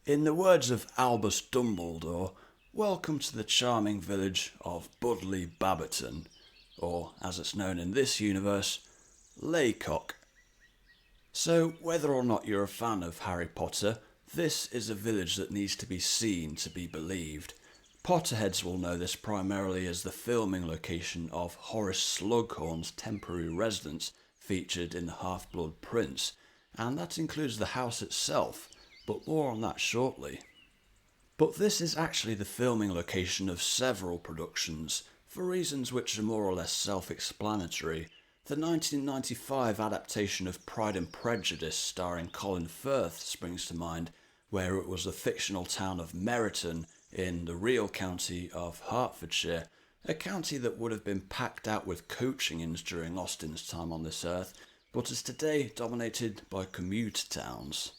In the words of Albus Dumbledore, welcome to the charming village of Budleigh Babberton, or as it's known in this universe, Laycock. So whether or not you're a fan of Harry Potter, this is a village that needs to be seen to be believed. Potterheads will know this primarily as the filming location of Horace Slughorn's temporary residence featured in The Half-Blood Prince, and that includes the house itself, but more on that shortly. But this is actually the filming location of several productions, for reasons which are more or less self-explanatory. The 1995 adaptation of Pride and Prejudice starring Colin Firth springs to mind, where it was the fictional town of Meryton in the real county of Hertfordshire, a county that would have been packed out with coaching inns during Austen's time on this earth, but is today dominated by commuter towns.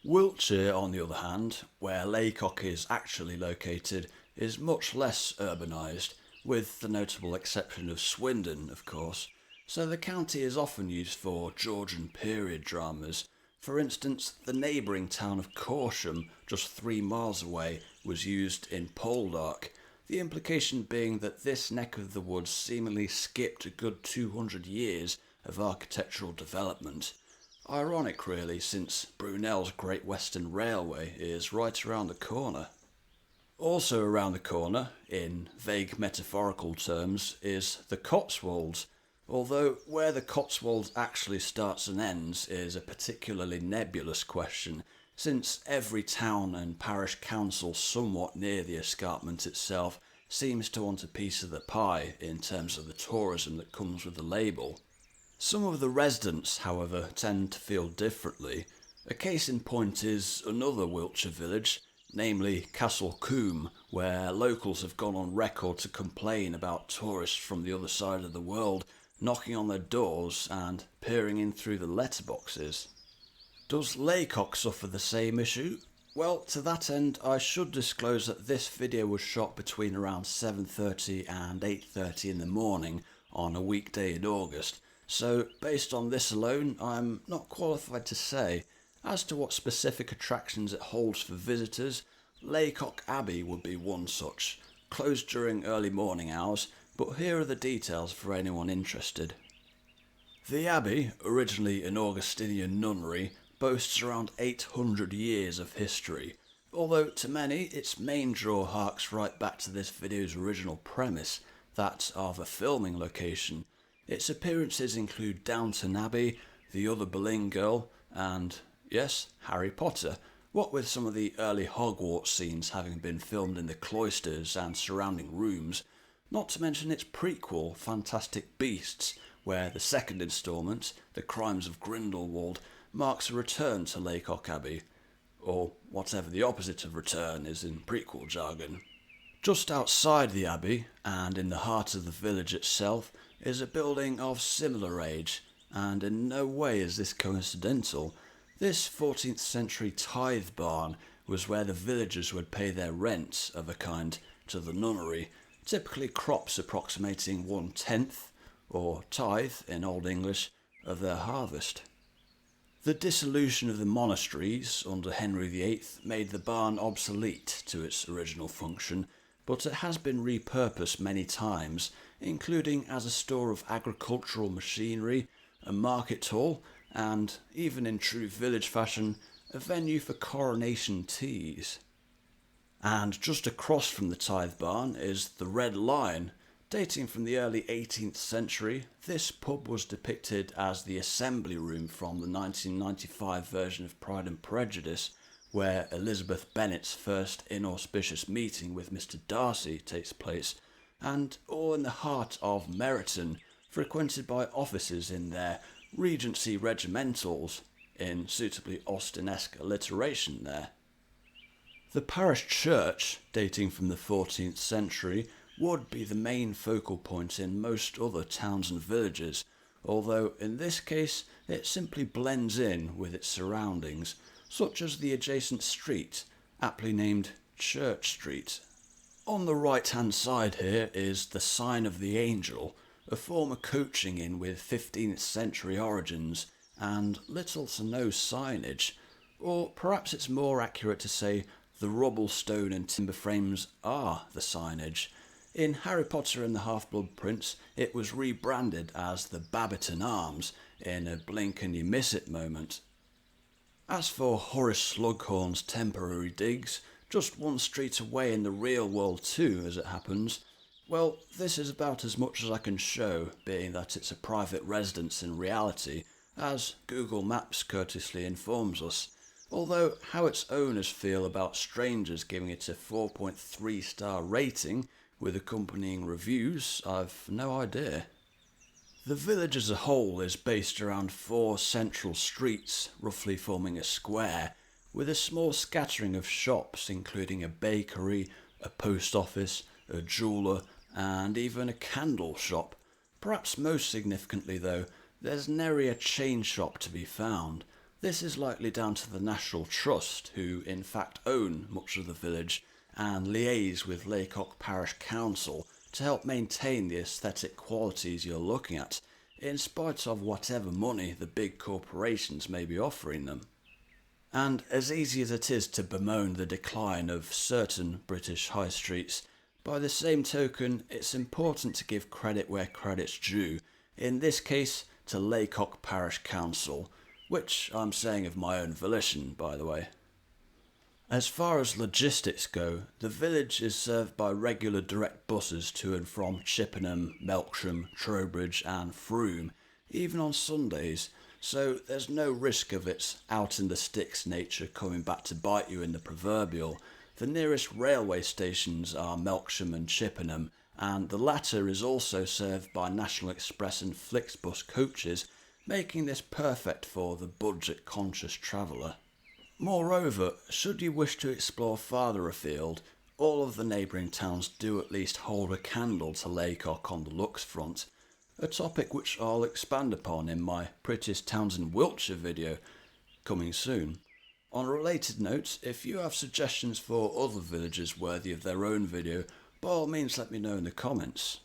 Wiltshire, on the other hand, where Laycock is actually located, is much less urbanised, with the notable exception of Swindon, of course, so the county is often used for Georgian period dramas. For instance, the neighbouring town of Corsham, just 3 miles away, was used in Poldark, the implication being that this neck of the woods seemingly skipped a good 200 years of architectural development. Ironic really, since Brunel's Great Western Railway is right around the corner. Also around the corner, in vague metaphorical terms, is the Cotswolds, although where the Cotswolds actually starts and ends is a particularly nebulous question, since every town and parish council somewhat near the escarpment itself seems to want a piece of the pie in terms of the tourism that comes with the label. Some of the residents, however, tend to feel differently. A case in point is another Wiltshire village, namely Castle Combe, where locals have gone on record to complain about tourists from the other side of the world knocking on their doors and peering in through the letterboxes. Does Laycock suffer the same issue? Well, to that end, I should disclose that this video was shot between around 7:30 and 8:30 in the morning on a weekday in August, so based on this alone, I'm not qualified to say. As to what specific attractions it holds for visitors, Laycock Abbey would be one such, closed during early morning hours, but here are the details for anyone interested. The Abbey, originally an Augustinian nunnery, boasts around 800 years of history, although to many its main draw harks right back to this video's original premise, that of a filming location. Its appearances include Downton Abbey, The Other Boleyn Girl, and, yes, Harry Potter, what with some of the early Hogwarts scenes having been filmed in the cloisters and surrounding rooms, not to mention its prequel, Fantastic Beasts, where the second instalment, The Crimes of Grindelwald, marks a return to Laycock Abbey, or whatever the opposite of return is in prequel jargon. Just outside the Abbey, and in the heart of the village itself, is a building of similar age, and in no way is this coincidental. This 14th century tithe barn was where the villagers would pay their rent of a kind to the nunnery, typically crops approximating 1/10, or tithe in Old English, of their harvest. The dissolution of the monasteries under Henry VIII made the barn obsolete to its original function, but it has been repurposed many times, including as a store of agricultural machinery, a market hall, and, even in true village fashion, a venue for coronation teas. And just across from the tithe barn is the Red Lion. Dating from the early 18th century, this pub was depicted as the assembly room from the 1995 version of Pride and Prejudice, where Elizabeth Bennet's first inauspicious meeting with Mr. Darcy takes place, and all in the heart of Meryton, frequented by officers in their Regency regimentals, in suitably Austen-esque alliteration there. The parish church, dating from the 14th century, would be the main focal point in most other towns and villages, although in this case it simply blends in with its surroundings, such as the adjacent street, aptly named Church Street. On the right-hand side here is the Sign of the Angel, a former coaching inn with 15th century origins, and little to no signage. Or perhaps it's more accurate to say the rubble, stone and timber frames are the signage. In Harry Potter and the Half-Blood Prince, it was rebranded as the Babberton Arms in a blink and you miss it moment. As for Horace Slughorn's temporary digs, just one street away in the real world too, as it happens, well, this is about as much as I can show, being that it's a private residence in reality, as Google Maps courteously informs us. Although how its owners feel about strangers giving it a 4.3-star rating with accompanying reviews, I've no idea. The village as a whole is based around 4 central streets, roughly forming a square, with a small scattering of shops including a bakery, a post office, a jeweller and even a candle shop. Perhaps most significantly though, there's nary a chain shop to be found. This is likely down to the National Trust, who in fact own much of the village and liaise with Laycock Parish Council to help maintain the aesthetic qualities you're looking at, in spite of whatever money the big corporations may be offering them. And as easy as it is to bemoan the decline of certain British high streets, by the same token it's important to give credit where credit's due, in this case to Laycock Parish Council, which I'm saying of my own volition, by the way. As far as logistics go, the village is served by regular direct buses to and from Chippenham, Melksham, Trowbridge and Frome, even on Sundays, so there's no risk of its out-in-the-sticks nature coming back to bite you in the proverbial. The nearest railway stations are Melksham and Chippenham, and the latter is also served by National Express and Flixbus coaches, making this perfect for the budget-conscious traveller. Moreover, should you wish to explore farther afield, all of the neighbouring towns do at least hold a candle to Laycock on the looks front, a topic which I'll expand upon in my Prettiest Towns in Wiltshire video, coming soon. On a related note, if you have suggestions for other villages worthy of their own video, by all means let me know in the comments.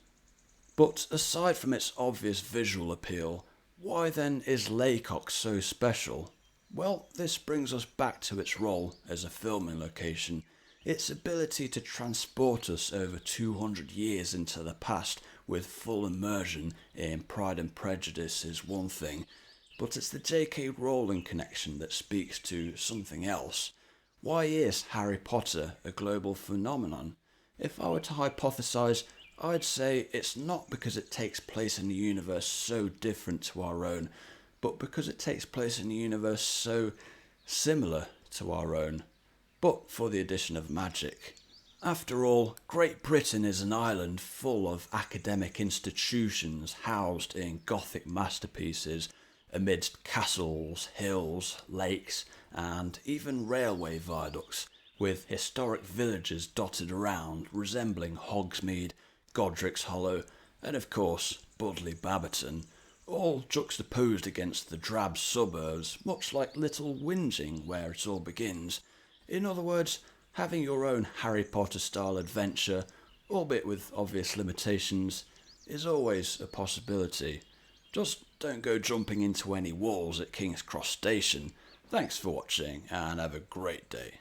But aside from its obvious visual appeal, why then is Laycock so special? Well, this brings us back to its role as a filming location. Its ability to transport us over 200 years into the past with full immersion in Pride and Prejudice is one thing, but it's the J.K. Rowling connection that speaks to something else. Why is Harry Potter a global phenomenon? If I were to hypothesize, I'd say it's not because it takes place in a universe so different to our own, but because it takes place in a universe so similar to our own, but for the addition of magic. After all, Great Britain is an island full of academic institutions housed in Gothic masterpieces, amidst castles, hills, lakes, and even railway viaducts, with historic villages dotted around resembling Hogsmeade, Godric's Hollow, and of course Budleigh Babberton, all juxtaposed against the drab suburbs, much like Little Whinging where it all begins. In other words, having your own Harry Potter style adventure, albeit with obvious limitations, is always a possibility. Just don't go jumping into any walls at King's Cross Station. Thanks for watching and have a great day.